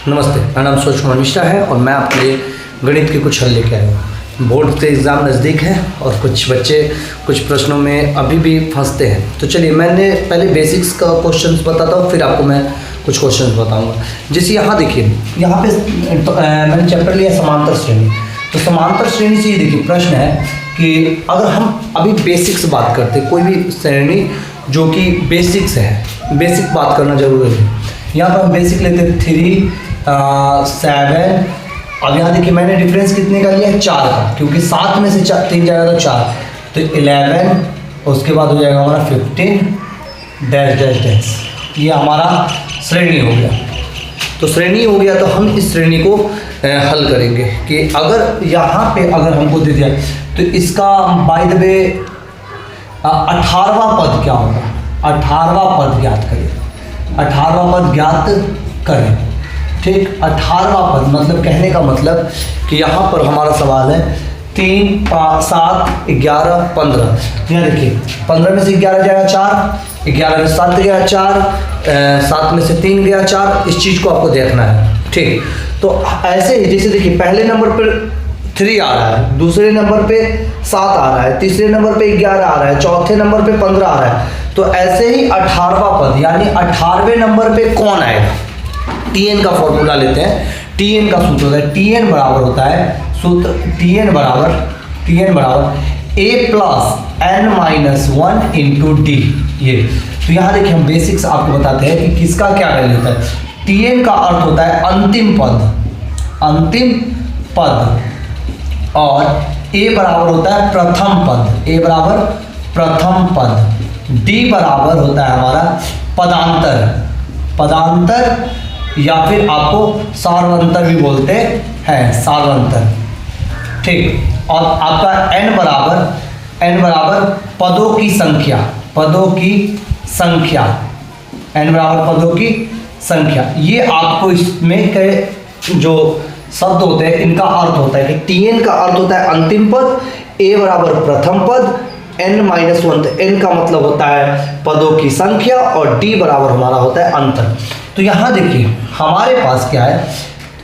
नमस्ते, मेरा नाम सूरज कुमार मिश्रा है और मैं आपके लिए गणित के कुछ हल लेके आया हूँ। बोर्ड के एग्ज़ाम नज़दीक है और कुछ बच्चे कुछ प्रश्नों में अभी भी फंसते हैं। तो चलिए मैंने पहले बेसिक्स का क्वेश्चंस बताता हूँ, फिर आपको मैं कुछ क्वेश्चंस बताऊँगा। जैसे यहाँ देखिए, यहाँ पे मैंने चैप्टर लिया समांतर श्रेणी। तो समांतर श्रेणी से ये देखिए प्रश्न है कि अगर हम अभी बेसिक्स बात करते, कोई भी श्रेणी जो कि बेसिक्स है, बेसिक बात करना जरूरी है। यहाँ पर हम बेसिक लेते हैं 3, 7। अब यहाँ देखिए मैंने डिफरेंस कितने का लिया है, 4 का, क्योंकि 7 में से 3 जाएगा तो 4, तो 11। उसके बाद हो जाएगा हमारा 15 डैश डैश डैश। ये हमारा श्रेणी हो गया। तो श्रेणी हो गया तो हम इस श्रेणी को हल करेंगे कि अगर यहाँ पे अगर हमको दे दिया तो इसका बाय द वे 18वां पद क्या होगा, 18वां पद ज्ञात करें। 18वां पद ज्ञात करें, ठीक। 18वां पद मतलब कहने का मतलब कि यहाँ पर हमारा सवाल है 3, 5, 7, 11, 15। यहाँ देखिए 15 में से 11 जाएगा 4, 11 में 7 गया 4, 7 में से 3 गया 4। इस चीज़ को आपको देखना है, ठीक। तो ऐसे ही जैसे देखिए पहले नंबर पर 3 आ रहा है, दूसरे नंबर पे 7 आ रहा है, तीसरे नंबर पे 11 आ रहा है, चौथे नंबर पे 15 आ रहा है। तो ऐसे ही 18वां पद यानी 18वें नंबर पे कौन आएगा। Tn का फॉर्मूला लेते हैं। Tn का सूत्र होता है, Tn बराबर होता है सूत्र Tn बराबर a plus n minus 1 into D. ये तो यहाँ देखिए हम बेसिक्स आपको बताते हैं कि किसका क्या वैल्यू होता है। Tn का अर्थ होता है अंतिम पद और a बराबर होता है प्रथम पद, a बराबर प्रथम पद। d बराबर होता है हमारा पदांतर या फिर आपको सार्वंतर भी बोलते हैं, सार्वंतर, ठीक। और आपका n बराबर पदों की संख्या, n बराबर पदों की संख्या। ये आपको इसमें के जो शब्द होते हैं इनका अर्थ होता है कि Tn का अर्थ होता है अंतिम पद, a बराबर प्रथम पद, n माइनस 1। तो n का मतलब होता है पदों की संख्या और d बराबर हमारा होता है अंतर। तो यहाँ देखिए हमारे पास क्या है,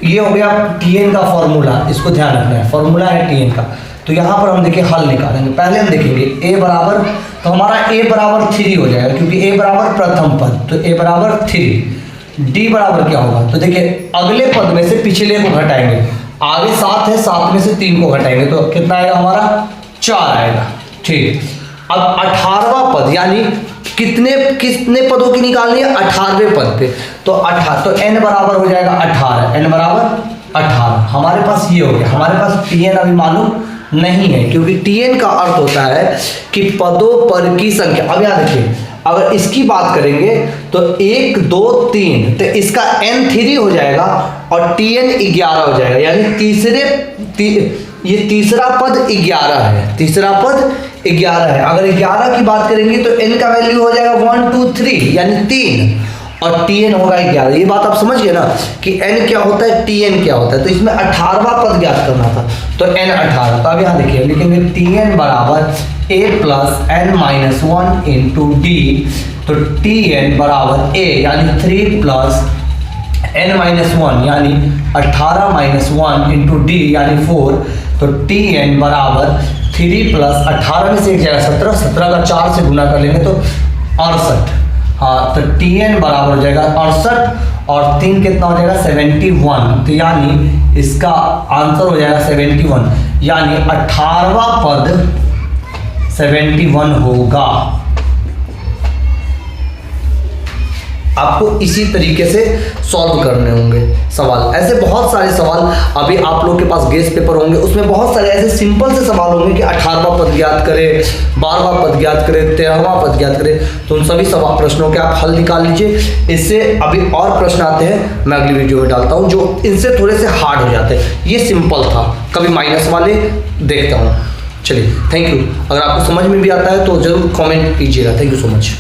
ये हो गया Tn का फॉर्मूला, इसको ध्यान रखना है, फॉर्मूला है Tn का। तो यहाँ पर हम देखिए हल निकालेंगे। पहले हम देखेंगे a बराबर, तो हमारा a बराबर 3 हो जाएगा क्योंकि a बराबर प्रथम पद, तो a बराबर 3। d बराबर क्या होगा, तो देखिए अगले पद में से पिछले को घटाएंगे। आगे 7 है, 7 में से 3 को घटाएंगे तो कितना आएगा हमारा, 4 आएगा, ठीक। अब 18वां पद यानी कितने पदों की निकालनी है, 18वें पद पे। तो 18, तो n बराबर हो जाएगा 18, n बराबर 18। हमारे पास ये हो गया। हमारे पास Tn अभी मालूम नहीं है क्योंकि Tn का अर्थ होता है कि पदों पर की संख्या। अब याद रखिए अगर इसकी बात करेंगे तो 1, 2, 3, तो इसका n 3 हो जाएगा और Tn 11 हो जाएगा। यानी ये तीसरा पद 11 है, तीसरा पद 11 है। अगर 11 की बात करेंगे तो n का वैल्यू हो जाएगा 1, 2, 3 यानी 3 और Tn होगा 11। ये बात आप समझ गए ना कि n क्या होता है, Tn क्या होता है। तो इसमें 18वां पद ज्ञात करना था तो n 18। तो अब यहाँ देखिए लिखेंगे Tn बराबर a plus n minus 1 into D. तो Tn बराबर a यानी 3 प्लस n माइनस 1 यानी 18 माइनस 1 इंटू डी यानी 4। तो Tn बराबर 3 प्लस 18 में से एक जाएगा 17, 17 का 4 से गुना कर लेंगे तो 68। हाँ, तो Tn बराबर हो जाएगा 68 और 3 कितना हो जाएगा 71। तो यानी इसका आंसर हो जाएगा 71, यानी 18वां पद 71 होगा। आपको इसी तरीके से सॉल्व करने होंगे सवाल। ऐसे बहुत सारे सवाल अभी आप लोग के पास गेस पेपर होंगे, उसमें बहुत सारे ऐसे सिंपल से सवाल होंगे कि 18वां पद ज्ञात करें, 12वां पद ज्ञात करें, 13वां पद ज्ञात करें। तो उन सभी सवाल प्रश्नों के आप हल निकाल लीजिए। इससे अभी और प्रश्न आते हैं, मैं अगली वीडियो में डालता हूँ जो इनसे थोड़े से हार्ड हो जाते हैं। ये सिंपल था, कभी माइनस वाले देखता हूँ। चलिए थैंक यू। अगर आपको समझ में भी आता है तो ज़रूर कॉमेंट कीजिएगा। Thank you so much.